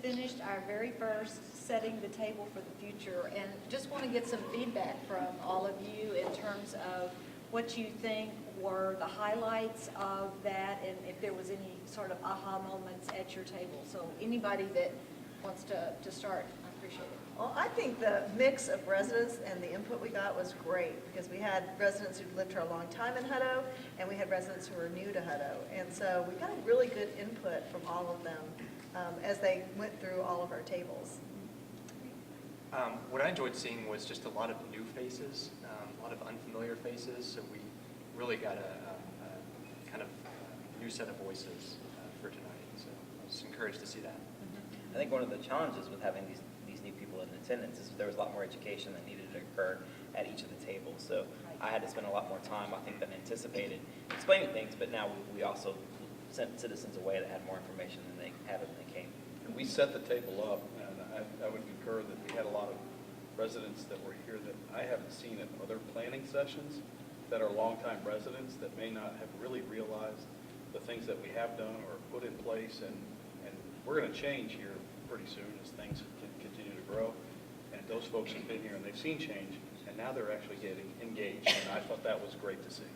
finished our very first setting the table for the future, and just want to get some feedback from all of you in terms of what you think were the highlights of that, and if there was any sort of aha moments at your table. So anybody that wants to start, I appreciate it. Well, I think the mix of residents and the input we got was great, because we had residents who'd lived here a long time in Hutto, and we had residents who were new to Hutto. And so we got really good input from all of them as they went through all of our tables. What I enjoyed seeing was just a lot of new faces, a lot of unfamiliar faces, so we really got a kind of new set of voices for tonight. So I was encouraged to see that. I think one of the challenges with having these new people in attendance is there was a lot more education that needed to occur at each of the tables. So I had to spend a lot more time, I think, than anticipated explaining things, but now we also sent citizens away that had more information than they had when they came. And we set the table up, and I would concur that we had a lot of residents that were here that I haven't seen at other planning sessions that are longtime residents that may not have really realized the things that we have done or put in place, and we're going to change here pretty soon as things continue to grow. And those folks have been here and they've seen change, and now they're actually getting engaged, and I thought that was great to see.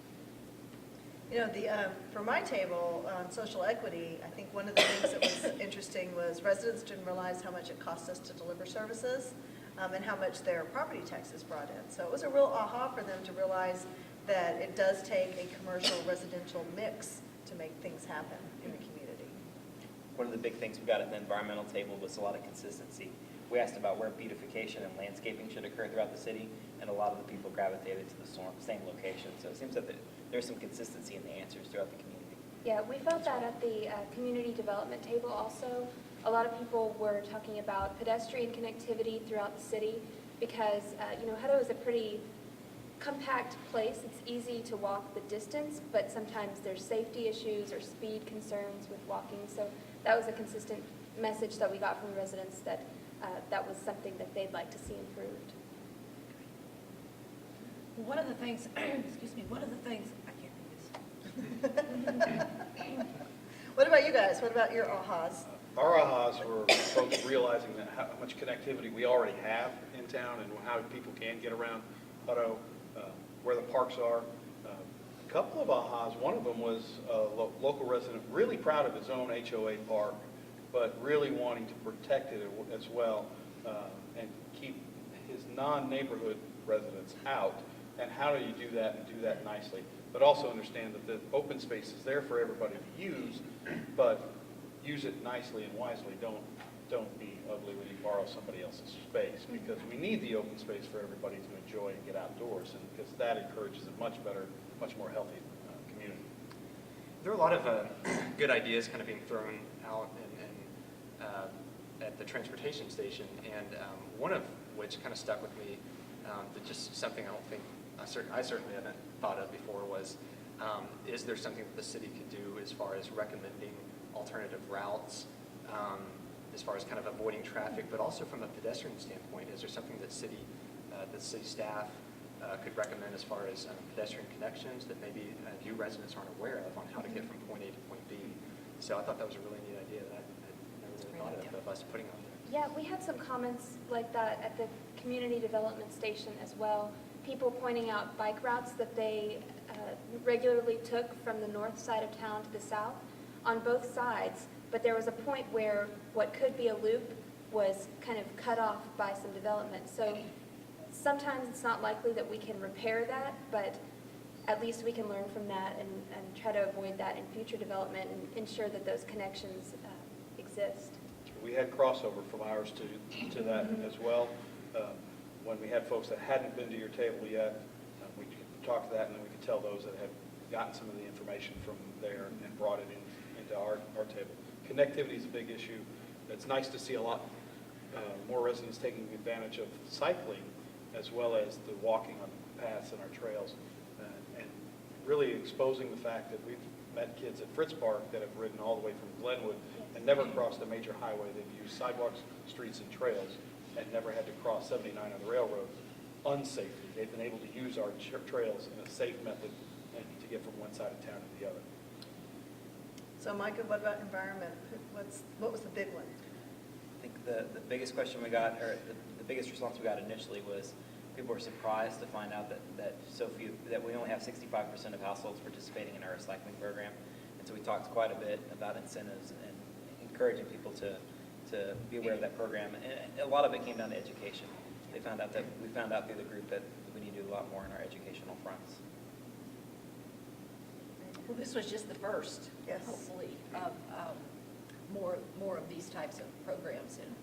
You know, for my table on social equity, I think one of the things that was interesting was residents didn't realize how much it cost us to deliver services and how much their property taxes brought in. So it was a real aha for them to realize that it does take a commercial residential mix to make things happen in the community. One of the big things we got at the environmental table was a lot of consistency. We asked about where beautification and landscaping should occur throughout the city, and a lot of the people gravitated to the same location. So it seems that there's some consistency in the answers throughout the community. Yeah, we felt that at the community development table also. A lot of people were talking about pedestrian connectivity throughout the city because, Hutto is a pretty compact place. It's easy to walk the distance, but sometimes there's safety issues or speed concerns with walking. So that was a consistent message that we got from residents that that was something that they'd like to see improved. One of the things, excuse me, one of the things, I can't do this. What about you guys? What about your ahas? Our ahas were folks realizing that how much connectivity we already have in town and how people can get around Hutto, where the parks are. A couple of ahas, one of them was a local resident really proud of his own HOA park, but really wanting to protect it as well and keep his non-neighborhood residents out. And how do you do that and do that nicely? But also understand that the open space is there for everybody to use, but use it nicely and wisely. Don't be ugly when you borrow somebody else's space, because we need the open space for everybody to enjoy and get outdoors, and because that encourages a much better, much more healthy community. There are a lot of good ideas kind of being thrown out at the transportation station, and one of which kind of stuck with me, that just something I don't think, I certainly haven't thought of before, was is there something that the city could do as far as recommending alternative routes, as far as kind of avoiding traffic, but also from a pedestrian standpoint? Is there something that city staff could recommend as far as pedestrian connections that maybe you residents aren't aware of on how to get from point A to point B? So I thought that was a really neat idea that I never really thought of us putting on there. Yeah, we had some comments like that at the community development station as well. People pointing out bike routes that they regularly took from the north side of town to the south on both sides, but there was a point where what could be a loop was kind of cut off by some development. So sometimes it's not likely that we can repair that, but at least we can learn from that and try to avoid that in future development and ensure that those connections exist. We had crossover from ours to that as well. When we had folks that hadn't been to your table yet, we could talk to that, and then we could tell those that had gotten some of the information from there and brought it into our table. Connectivity is a big issue. It's nice to see a lot more residents taking advantage of cycling as well as the walking on paths and our trails, and really exposing the fact that we've met kids at Fritz Park that have ridden all the way from Glenwood and never crossed a major highway. They've used sidewalks, streets, and trails and never had to cross 79 on the railroad unsafely. They've been able to use our trails in a safe method and to get from one side of town to the other. So Micah, what about environment? What was the big one? I think the biggest question we got, or the biggest response we got initially was people were surprised to find out that we only have 65% of households participating in our recycling program. And so we talked quite a bit about incentives and encouraging people to be aware of that program. And a lot of it came down to education. We found out through the group that we need to do a lot more in our educational fronts. Well, this was just the first, Yes. hopefully, of more of these types of programs and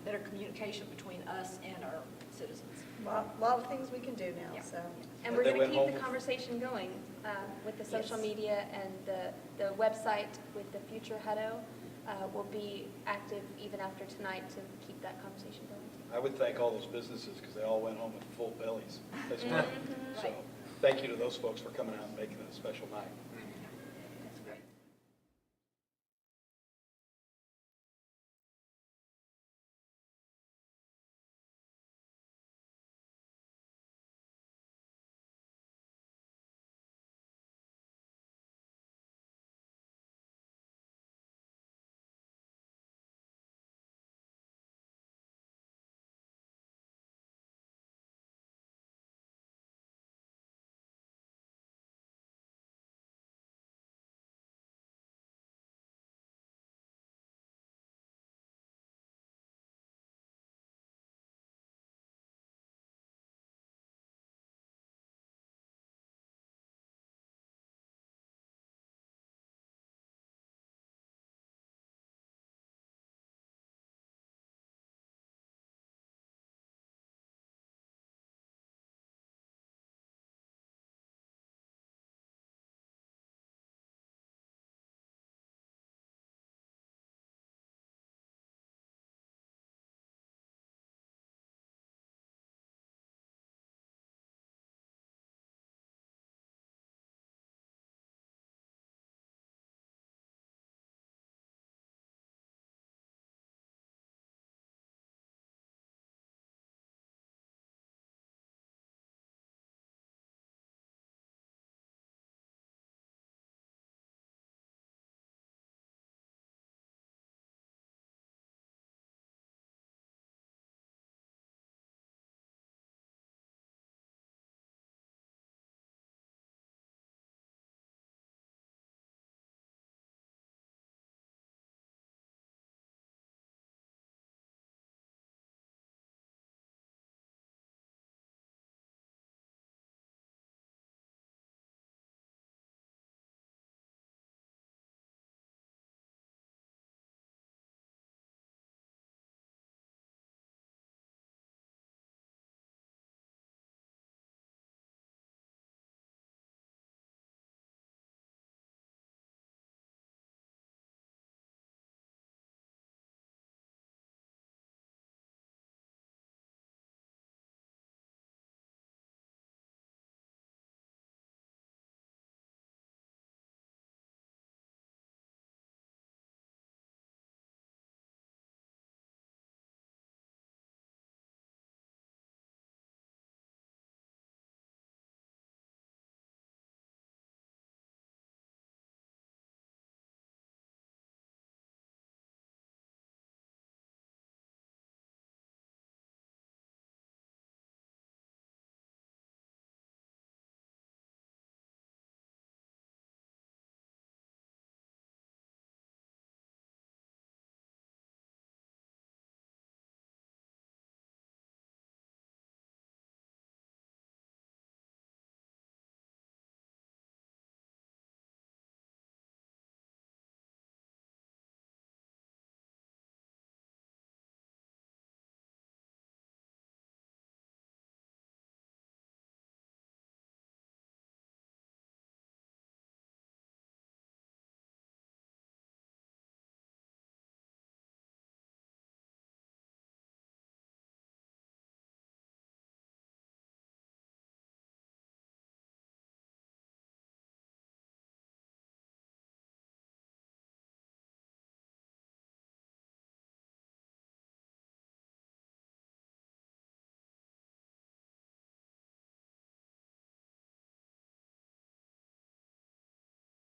better communication between us and our citizens. Lot of things we can do now, Yeah. so. And But we're they going to went keep home the with- conversation going with the social Yes. media, and the website with the future Hutto will be active even after tonight to keep that conversation going. I would thank all those businesses because they all went home with full bellies as well. So Right. thank you to those folks for coming out and making it a special night.